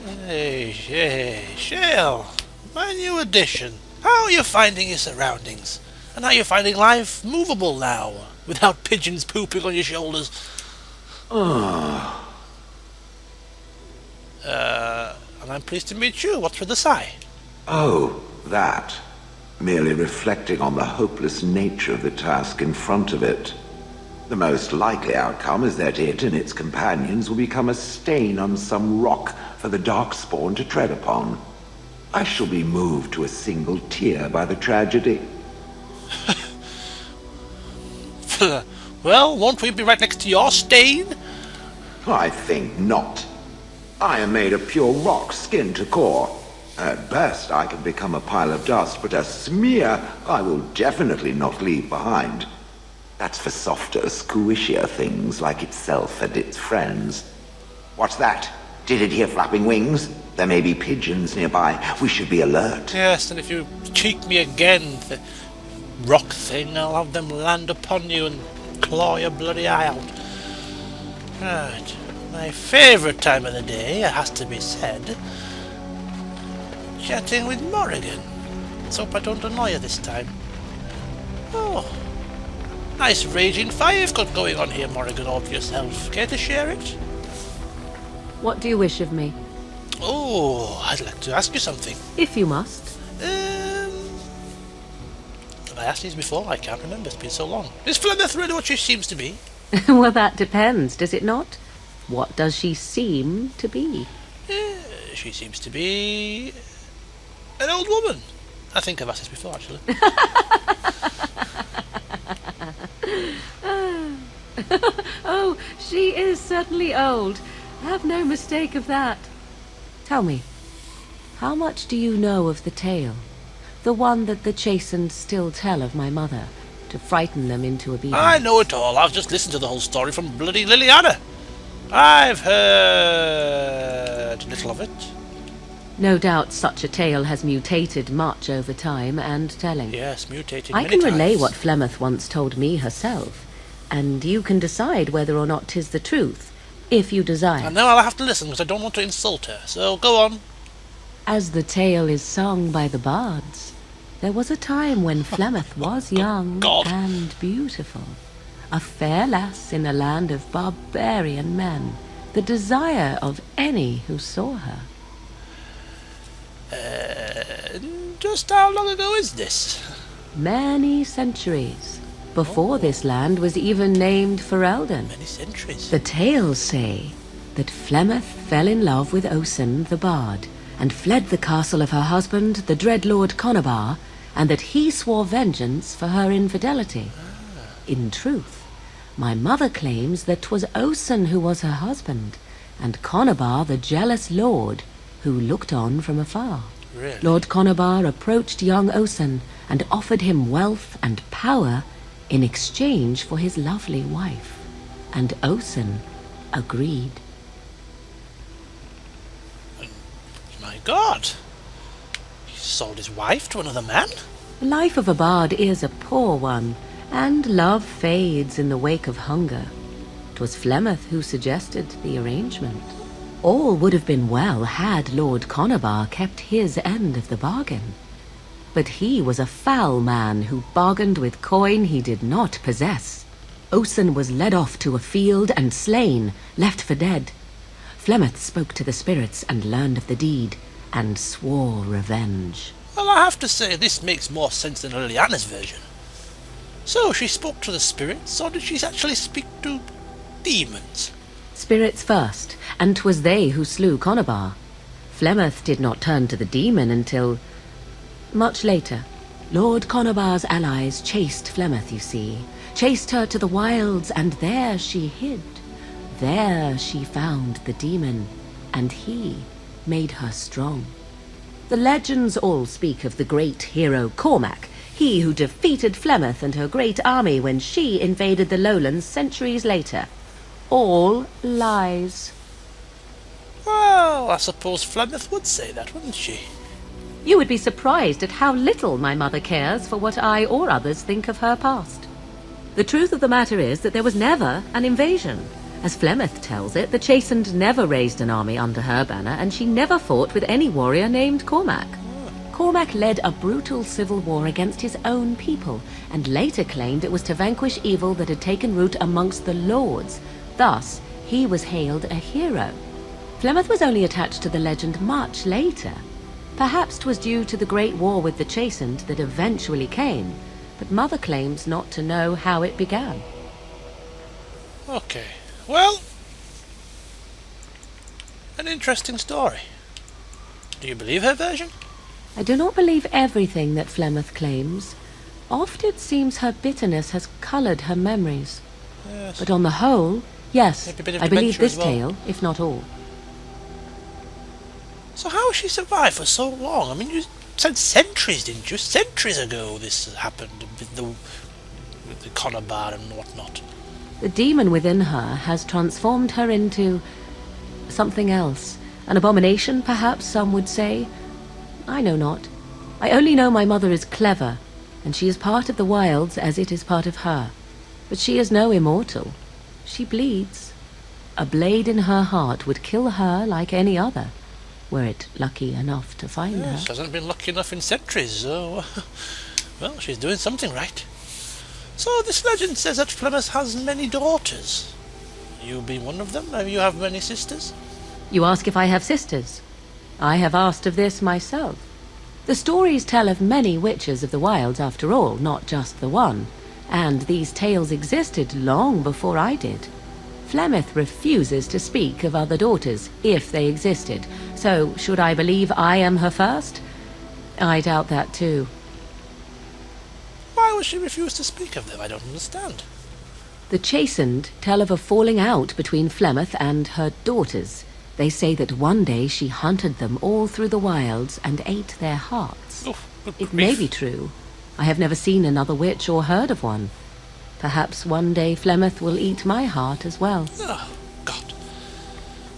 Hey, Shale, my new addition. How are you finding your surroundings? And how are you finding life movable now, without pigeons pooping on your shoulders? And I'm pleased to meet you. What's with the sigh? Oh, that. Merely reflecting on the hopeless nature of the task in front of it. The most likely outcome is that it and its companions will become a stain on some rock for the Darkspawn to tread upon. I shall be moved to a single tear by the tragedy. Well, won't we be right next to your stain? I think not. I am made of pure rock, skin to core. At best, I can become a pile of dust, but a smear I will definitely not leave behind. That's for softer, squishier things like itself and its friends. What's that? Did it hear flapping wings? There may be pigeons nearby. We should be alert. Yes, and if you cheek me again, the rock thing, I'll have them land upon you and claw your bloody eye out. Right. My favourite time of the day, it has to be said. Chatting with Morrigan. Let's hope I don't annoy you this time. Oh. Nice raging fire you've got going on here, Morrigan, all to yourself. Care to share it? What do you wish of me? Oh, I'd like to ask you something. If you must. Have I asked these before? I can't remember. It's been so long. Is Flemeth really what she seems to be? Well, that depends, does it not? What does she seem to be? She seems to be an old woman. I think I've asked this before, actually. Oh, she is certainly old. Have no mistake of that. Tell me, how much do you know of the tale? The one that the chastened still tell of my mother, to frighten them into obedience. I know it all. I've just listened to the whole story from bloody Liliana. I've heard little of it. No doubt such a tale has mutated much over time and telling. Yes, mutated I many can times. relay what Flemeth once told me herself, and you can decide whether or not 'tis the truth, if you desire. And now I'll have to listen, because I don't want to insult her. So go on. As the tale is sung by the bards, there was a time when Flemeth was young and beautiful. A fair lass in a land of barbarian men, the desire of any who saw her. Just how long ago is this? Many centuries, before this land was even named Ferelden. Many centuries. The tales say that Flemeth fell in love with Osen the bard, and fled the castle of her husband, the dread Lord Conabar, and that he swore vengeance for her infidelity. In truth, my mother claims that 'twas Osen who was her husband, and Conabar the jealous lord who looked on from afar. Really? Lord Conabar approached young Osen and offered him wealth and power in exchange for his lovely wife, and Osen agreed. My God! He sold his wife to another man? The life of a bard is a poor one, and love fades in the wake of hunger. 'Twas Flemeth who suggested the arrangement. All would have been well had Lord Conabar kept his end of the bargain. But he was a foul man who bargained with coin he did not possess. Osen was led off to a field and slain, left for dead. Flemeth spoke to the spirits and learned of the deed, and swore revenge. Well, I have to say, this makes more sense than Liliana's version. So, she spoke to the spirits, or did she actually speak to demons? Spirits first, and 'twas they who slew Conabar. Flemeth did not turn to the demon until much later. Lord Conabar's allies chased Flemeth, you see, chased her to the wilds, and there she hid. There she found the demon, and he made her strong. The legends all speak of the great hero Cormac, he who defeated Flemeth and her great army when she invaded the lowlands centuries later. All lies. Well, I suppose Flemeth would say that, wouldn't she? You would be surprised at how little my mother cares for what I or others think of her past. The truth of the matter is that there was never an invasion. As Flemeth tells it, the Chastened never raised an army under her banner, and she never fought with any warrior named Cormac. Cormac led a brutal civil war against his own people, and later claimed it was to vanquish evil that had taken root amongst the lords. Thus, he was hailed a hero. Flemeth was only attached to the legend much later. Perhaps 'twas due to the great war with the Chastened that eventually came, but Mother claims not to know how it began. Okay, well, an interesting story. Do you believe her version? I do not believe everything that Flemeth claims. Oft it seems her bitterness has coloured her memories. Yes. But on the whole, yes, Maybe a bit of I believe dementia this as well. tale, if not all. So how has she survived for so long? I mean, you said centuries, didn't you? Centuries ago this happened with the Conobar and whatnot. The demon within her has transformed her into something else. An abomination, perhaps some would say. I know not. I only know my mother is clever, and she is part of the wilds as it is part of her. But she is no immortal. She bleeds. A blade in her heart would kill her like any other, were it lucky enough to find her. She hasn't been lucky enough in centuries, so... well, she's doing something right. So this legend says that Flemeth has many daughters. You being one of them? You have many sisters? You ask if I have sisters? I have asked of this myself. The stories tell of many witches of the wilds after all, not just the one. And these tales existed long before I did. Flemeth refuses to speak of other daughters, if they existed. So, should I believe I am her first? I doubt that too. Why would she refuse to speak of them? I don't understand. The Chastened tell of a falling out between Flemeth and her daughters. They say that one day she hunted them all through the wilds and ate their hearts. Oh, good It grief. may be true. I have never seen another witch or heard of one. Perhaps one day Flemeth will eat my heart as well. Oh, God.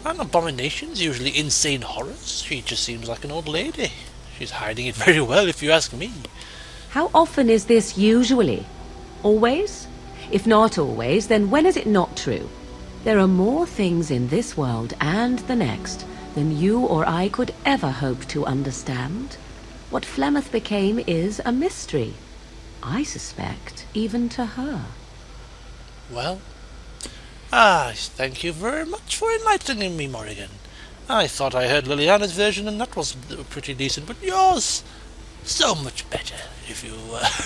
And abominations, usually insane horrors. She just seems like an old lady. She's hiding it very well, if you ask me. How often is this usually? Always? If not always, then when is it not true? There are more things in this world and the next than you or I could ever hope to understand. What Flemeth became is a mystery. I suspect, even to her. Well, thank you very much for enlightening me, Morrigan. I thought I heard Liliana's version and that was pretty decent, but yours, so much better, if you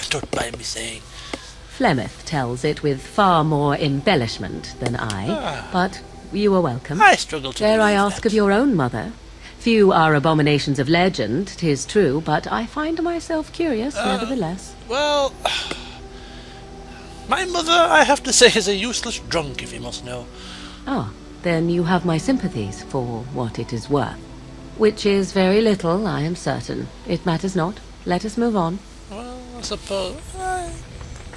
don't mind me saying. Flemeth tells it with far more embellishment than I, but you are welcome. I struggle to Dare I believe ask that. of your own mother? Few are abominations of legend, 'tis true, but I find myself curious, nevertheless. Well, my mother, I have to say, is a useless drunk, if you must know. Ah, then you have my sympathies for what it is worth. Which is very little, I am certain. It matters not. Let us move on. Well, I suppose...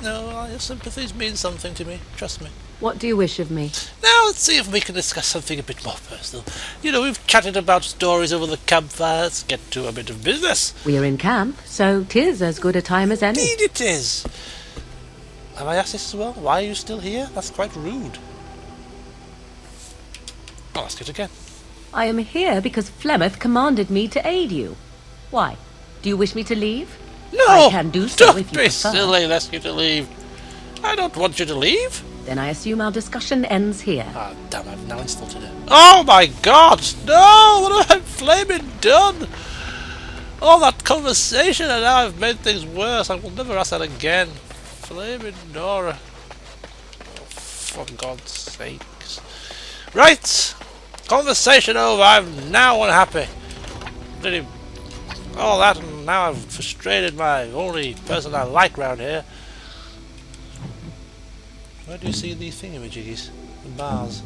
no, your sympathies mean something to me, trust me. What do you wish of me? Now, let's see if we can discuss something a bit more personal. You know, we've chatted about stories over the campfire. Let's get to a bit of business. We are in camp, so 'tis as good a time as any. Indeed it is. Have I asked this as well? Why are you still here? That's quite rude. I'll ask it again. I am here because Flemeth commanded me to aid you. Why? Do you wish me to leave? No! I can do so Don't if you be prefer. silly, I'll ask you to leave. I don't want you to leave. Then I assume our discussion ends here. Ah, damn, I've now insulted her. Oh my god! No! What have I flaming done? All that conversation and now I've made things worse. I will never ask that again. Flaming Nora. Oh, for God's sakes. Right! Conversation over. I'm now unhappy. Did all that and now I've frustrated my only person I like round here. Where do you see these thingamajiggies? The bars.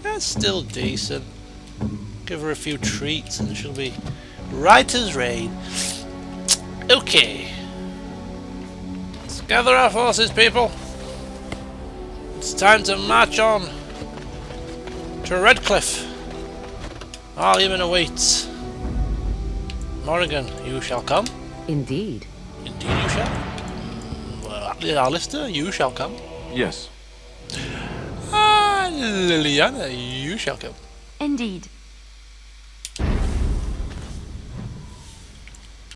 That's still decent. Give her a few treats and she'll be right as rain. Okay. Let's gather our forces, people. It's time to march on to Redcliffe. Argument awaits. Morrigan, you shall come. Indeed. Indeed you shall. Well, Alistair, you shall come. Yes. And Liliana, you shall go. Indeed.